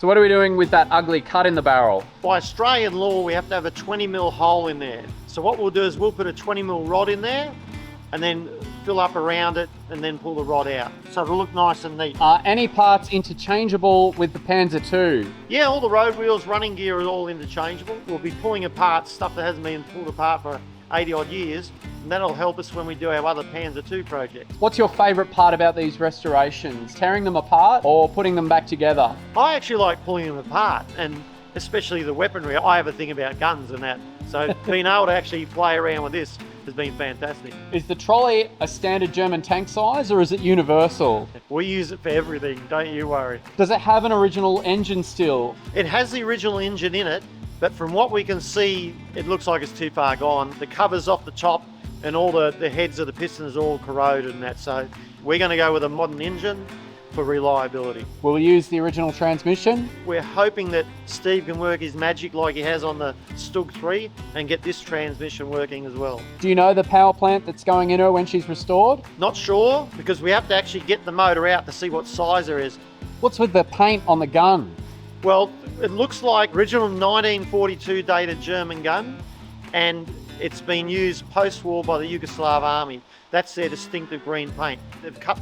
So what are we doing with that ugly cut in the barrel? By Australian law, we have to have a 20mm hole in there. So what we'll do is we'll put a 20mm rod in there and then fill up around it and then pull the rod out. So it'll look nice and neat. Are any parts interchangeable with the Panzer II? Yeah, all the road wheels, running gear are all interchangeable. We'll be pulling apart stuff that hasn't been pulled apart for 80 odd years, and that'll help us when we do our other Panzer II projects. What's your favourite part about these restorations? Tearing them apart or putting them back together? I actually like pulling them apart, and especially the weaponry. I have a thing about guns and that, so being able to actually play around with this has been fantastic. Is the trolley a standard German tank size or is it universal? We use it for everything, don't you worry. Does it have an original engine still? It has the original engine in it, but from what we can see, it looks like it's too far gone. The cover's off the top and all the heads of the pistons are all corroded and that, so we're going to go with a modern engine for reliability. Will we use the original transmission? We're hoping that Steve can work his magic like he has on the Stug 3 and get this transmission working as well. Do you know the power plant that's going in her when she's restored? Not sure, because we have to actually get the motor out to see what size there is. What's with the paint on the gun? Well, it looks like original 1942 dated German gun, and it's been used post-war by the Yugoslav army. That's their distinctive green paint. They've cut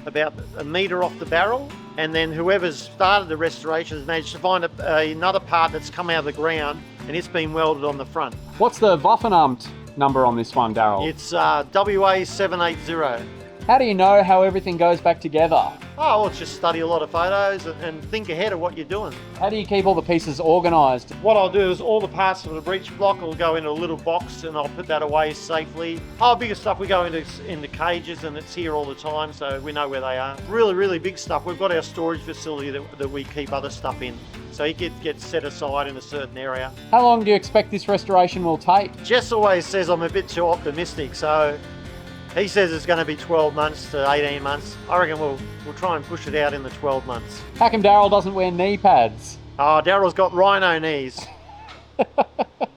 about a metre off the barrel, and then whoever's started the restoration has managed to find another part that's come out of the ground, and it's been welded on the front. What's the Waffenamt number on this one, Daryl? It's WA 780. How do you know how everything goes back together? Oh, well, it's just study a lot of photos and think ahead of what you're doing. How do you keep all the pieces organised? What I'll do is all the parts of the breech block will go into a little box and I'll put that away safely. Our bigger stuff we go into cages, and it's here all the time, so we know where they are. Really, really big stuff. We've got our storage facility that we keep other stuff in. So it gets set aside in a certain area. How long do you expect this restoration will take? Jess always says I'm a bit too optimistic, so he says it's going to be 12 months to 18 months. I reckon we'll try and push it out in the 12 months. How come Daryl doesn't wear knee pads? Oh, Daryl's got rhino knees.